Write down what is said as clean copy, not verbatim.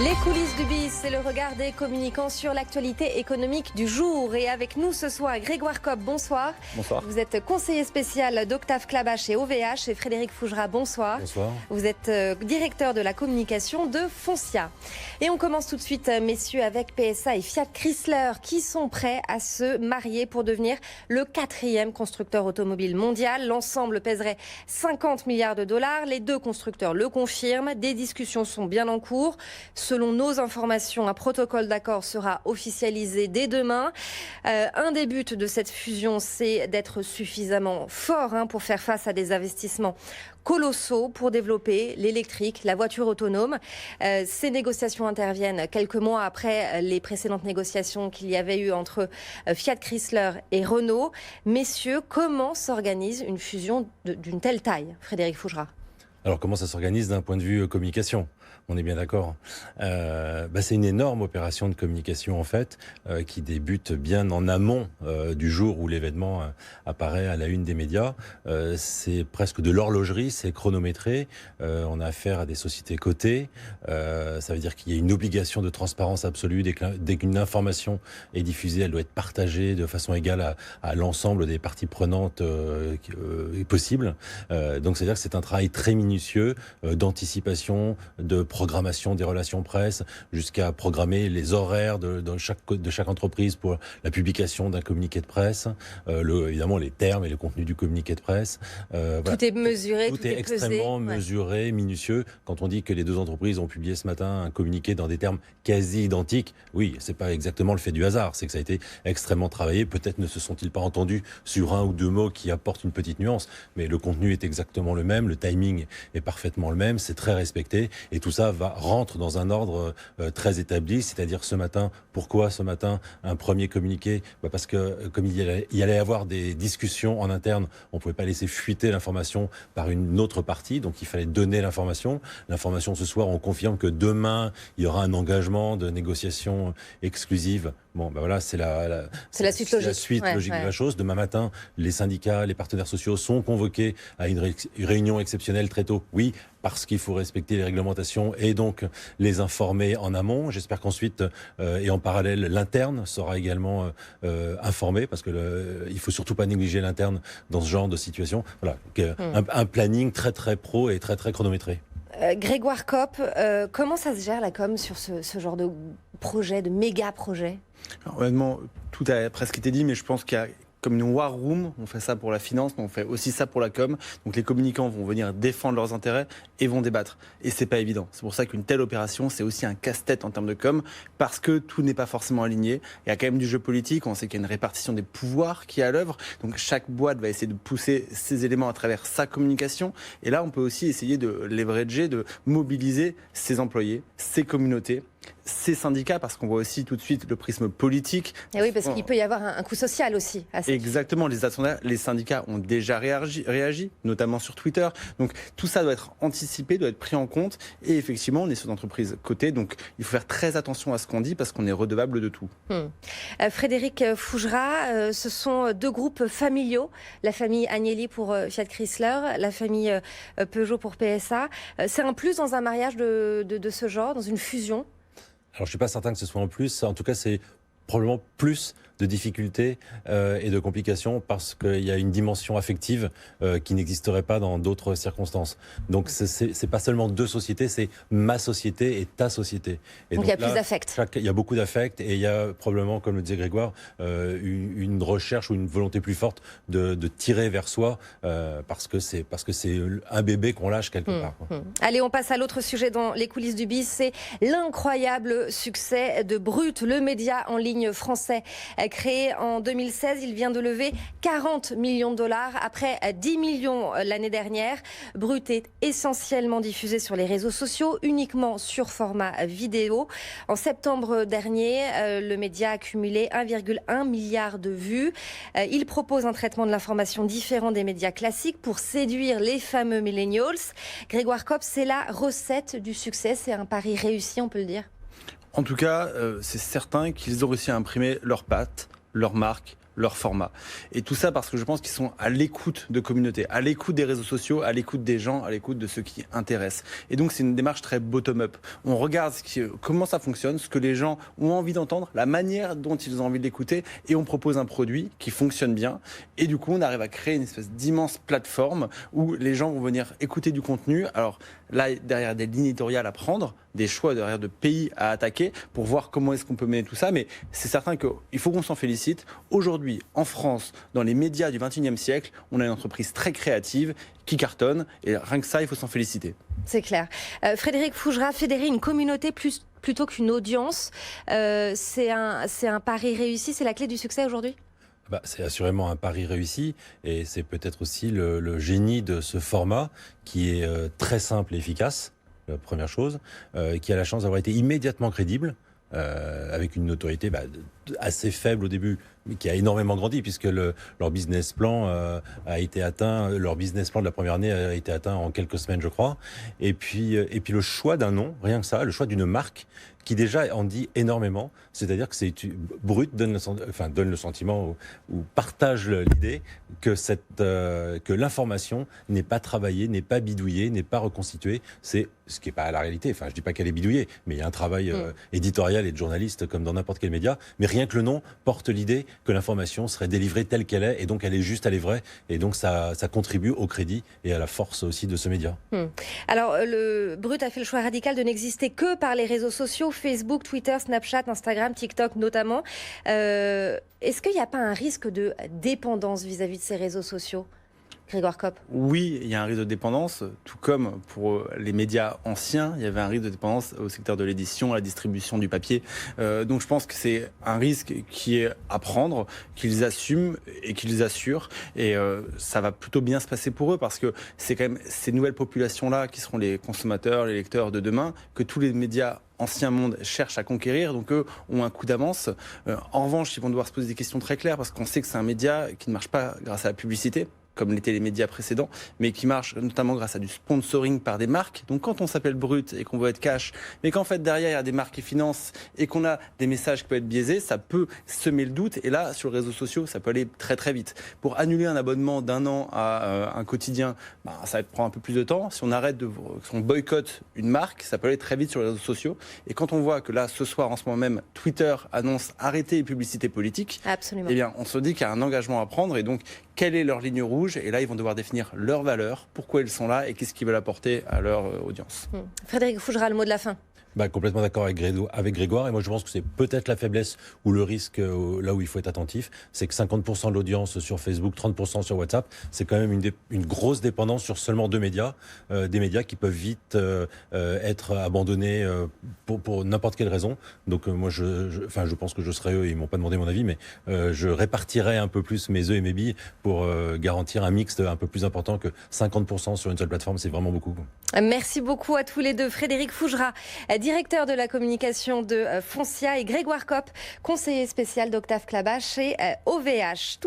Les coulisses du BIS, c'est le regard des communicants sur l'actualité économique du jour. Et avec nous ce soir, Grégoire Copp, bonsoir. Bonsoir. Vous êtes conseiller spécial d'Octave Klaba chez OVH et Frédéric Fougera, bonsoir. Bonsoir. Vous êtes directeur de la communication de Foncia. Et on commence tout de suite, messieurs, avec PSA et Fiat Chrysler qui sont prêts à se marier pour devenir le 4e constructeur automobile mondial. L'ensemble pèserait 50 milliards de dollars. Les deux constructeurs le confirment. Des discussions sont bien en cours. Selon nos informations, un protocole d'accord sera officialisé dès demain. Un des buts de cette fusion, c'est d'être suffisamment fort pour faire face à des investissements colossaux pour développer l'électrique, la voiture autonome. Ces négociations interviennent quelques mois après les précédentes négociations qu'il y avait eu entre Fiat Chrysler et Renault. Messieurs, comment s'organise une fusion d'une telle taille, Frédéric Fougera ? Alors comment ça s'organise d'un point de vue communication ? On est bien d'accord. C'est une énorme opération de communication en fait, qui débute bien en amont du jour où l'événement apparaît à la une des médias. C'est presque de l'horlogerie, c'est chronométré. On a affaire à des sociétés cotées. Ça veut dire qu'il y a une obligation de transparence absolue. Dès qu'une information est diffusée, elle doit être partagée de façon égale à l'ensemble des parties prenantes possibles. Donc c'est-à-dire que c'est un travail très minutieux d'anticipation, de programmation des relations presse, jusqu'à programmer les horaires de chaque entreprise pour la publication d'un communiqué de presse, évidemment les termes et le contenu du communiqué de presse. Tout est mesuré, tout est extrêmement mesuré, minutieux. Quand on dit que les deux entreprises ont publié ce matin un communiqué dans des termes quasi identiques, oui, c'est pas exactement le fait du hasard, c'est que ça a été extrêmement travaillé. Peut-être ne se sont-ils pas entendus sur un ou deux mots qui apportent une petite nuance, mais le contenu est exactement le même, le timing est parfaitement le même, c'est très respecté, et tout ça rentre dans un ordre très établi, c'est-à-dire ce matin. Pourquoi ce matin un premier communiqué ? Parce que comme il y allait avoir des discussions en interne, on ne pouvait pas laisser fuiter l'information par une autre partie, donc il fallait donner l'information. L'information ce soir, on confirme que demain, il y aura un engagement de négociation exclusive. C'est la suite logique de la chose. Demain matin, les syndicats, les partenaires sociaux sont convoqués à une réunion exceptionnelle très tôt. Oui, parce qu'il faut respecter les réglementations et donc les informer en amont. J'espère qu'ensuite, et en parallèle, l'interne sera également informé, parce que il faut surtout pas négliger l'interne dans ce genre de situation. Voilà, un planning très très pro et très très chronométré. Grégoire Copp, comment ça se gère la com sur ce genre de projet, de méga projet ? Alors, honnêtement, tout a presque été dit, mais je pense qu'il y a comme une war room, on fait ça pour la finance, mais on fait aussi ça pour la com. Donc les communicants vont venir défendre leurs intérêts et vont débattre. Et c'est pas évident. C'est pour ça qu'une telle opération, c'est aussi un casse-tête en termes de com, parce que tout n'est pas forcément aligné. Il y a quand même du jeu politique, on sait qu'il y a une répartition des pouvoirs qui est à l'œuvre. Donc chaque boîte va essayer de pousser ces éléments à travers sa communication. Et là, on peut aussi essayer de leverager, de mobiliser ses employés, ses communautés, ces syndicats, parce qu'on voit aussi tout de suite le prisme politique. Et oui, parce qu'il peut y avoir un coût social aussi. Exactement, les syndicats ont déjà réagi, notamment sur Twitter. Donc tout ça doit être anticipé, doit être pris en compte. Et effectivement, on est sur une entreprise cotée, donc il faut faire très attention à ce qu'on dit, parce qu'on est redevable de tout. Frédéric Fougera, ce sont deux groupes familiaux, la famille Agnelli pour Fiat Chrysler, la famille Peugeot pour PSA. C'est un plus dans un mariage de ce genre, dans une fusion ? Alors je suis pas certain que ce soit en plus. En tout cas, c'est probablement plus de difficultés et de complications, parce qu'il y a une dimension affective qui n'existerait pas dans d'autres circonstances. Donc c'est pas seulement deux sociétés, c'est ma société et ta société. Et donc il y a plus d'affect. Il y a beaucoup d'affect, et il y a probablement, comme le disait Grégoire, une recherche ou une volonté plus forte de tirer vers soi, parce que c'est un bébé qu'on lâche quelque part. Allez, on passe à l'autre sujet dans les coulisses du BIS, c'est l'incroyable succès de Brut, le média en ligne français. Créé en 2016, il vient de lever 40 millions de dollars après 10 millions l'année dernière. Brut est essentiellement diffusé sur les réseaux sociaux, uniquement sur format vidéo. En septembre dernier, le média a cumulé 1,1 milliard de vues. Il propose un traitement de l'information différent des médias classiques pour séduire les fameux millennials. Grégoire Copp, c'est la recette du succès, c'est un pari réussi, on peut le dire. En tout cas, c'est certain qu'ils ont réussi à imprimer leurs pattes, leur marque, leur format. Et tout ça parce que je pense qu'ils sont à l'écoute de communautés, à l'écoute des réseaux sociaux, à l'écoute des gens, à l'écoute de ceux qui intéressent. Et donc c'est une démarche très bottom-up. On regarde comment ça fonctionne, ce que les gens ont envie d'entendre, la manière dont ils ont envie d'écouter, et on propose un produit qui fonctionne bien. Et du coup, on arrive à créer une espèce d'immense plateforme où les gens vont venir écouter du contenu. Alors là, derrière des lignes éditoriales à prendre, des choix derrière de pays à attaquer pour voir comment est-ce qu'on peut mener tout ça. Mais c'est certain qu'il faut qu'on s'en félicite. Aujourd'hui, en France, dans les médias du XXIe siècle, on a une entreprise très créative qui cartonne. Et rien que ça, il faut s'en féliciter. C'est clair. Frédéric Fougera, fédérer une communauté plutôt qu'une audience, c'est un pari réussi, c'est la clé du succès aujourd'hui ? C'est assurément un pari réussi et c'est peut-être aussi le génie de ce format qui est très simple et efficace, la première chose, qui a la chance d'avoir été immédiatement crédible. Avec une notoriété assez faible au début, mais qui a énormément grandi puisque leur business plan a été atteint, leur business plan de la première année a été atteint en quelques semaines, je crois. Et puis le choix d'un nom, rien que ça, le choix d'une marque qui déjà en dit énormément, c'est-à-dire que Brut donne le sentiment ou partage l'idée que l'information n'est pas travaillée, n'est pas bidouillée, n'est pas reconstituée. C'est ce qui n'est pas la réalité. Enfin, je dis pas qu'elle est bidouillée, mais il y a un travail éditorial et de journaliste comme dans n'importe quel média. Mais rien que le nom porte l'idée que l'information serait délivrée telle qu'elle est, et donc elle est juste, elle est vraie, et donc ça contribue au crédit et à la force aussi de ce média. Alors, le Brut a fait le choix radical de n'exister que par les réseaux sociaux, Facebook, Twitter, Snapchat, Instagram, TikTok notamment. Est-ce qu'il n'y a pas un risque de dépendance vis-à-vis de ces réseaux sociaux ? Grégoire Kopp. Oui, il y a un risque de dépendance, tout comme pour les médias anciens, il y avait un risque de dépendance au secteur de l'édition, à la distribution du papier. Donc je pense que c'est un risque qui est à prendre, qu'ils assument et qu'ils assurent. Et ça va plutôt bien se passer pour eux parce que c'est quand même ces nouvelles populations-là qui seront les consommateurs, les lecteurs de demain, que tous les médias ancien monde cherche à conquérir, donc eux ont un coup d'avance. En revanche, ils vont devoir se poser des questions très claires parce qu'on sait que c'est un média qui ne marche pas grâce à la publicité, comme l'étaient les médias précédents, mais qui marche notamment grâce à du sponsoring par des marques. Donc quand on s'appelle Brut et qu'on veut être cash, mais qu'en fait derrière il y a des marques qui financent et qu'on a des messages qui peuvent être biaisés, ça peut semer le doute. Et là, sur les réseaux sociaux, ça peut aller très très vite. Pour annuler un abonnement d'un an à un quotidien, ça va prendre un peu plus de temps. Si on boycotte une marque, ça peut aller très vite sur les réseaux sociaux. Et quand on voit que là, ce soir, en ce moment même, Twitter annonce arrêter les publicités politiques, absolument. Eh bien, on se dit qu'il y a un engagement à prendre. Et donc, quelle est leur ligne rouge ? Et là, ils vont devoir définir leurs valeurs, pourquoi ils sont là et qu'est-ce qu'ils veulent apporter à leur audience. Frédéric Fougera, le mot de la fin. Complètement d'accord avec Grégoire, et moi je pense que c'est peut-être la faiblesse ou le risque là où il faut être attentif, c'est que 50% de l'audience sur Facebook, 30% sur WhatsApp, c'est quand même une grosse dépendance sur seulement deux médias, des médias qui peuvent vite être abandonnés pour n'importe quelle raison. Donc moi je pense que je serais eux, ils m'ont pas demandé mon avis, mais je répartirais un peu plus mes œufs et mes billes pour garantir un mix un peu plus important que 50% sur une seule plateforme, c'est vraiment beaucoup. Merci beaucoup à tous les deux. Frédéric Fougera, directeur de la communication de Foncia, et Grégoire Kopp, conseiller spécial d'Octave Klaba chez OVH.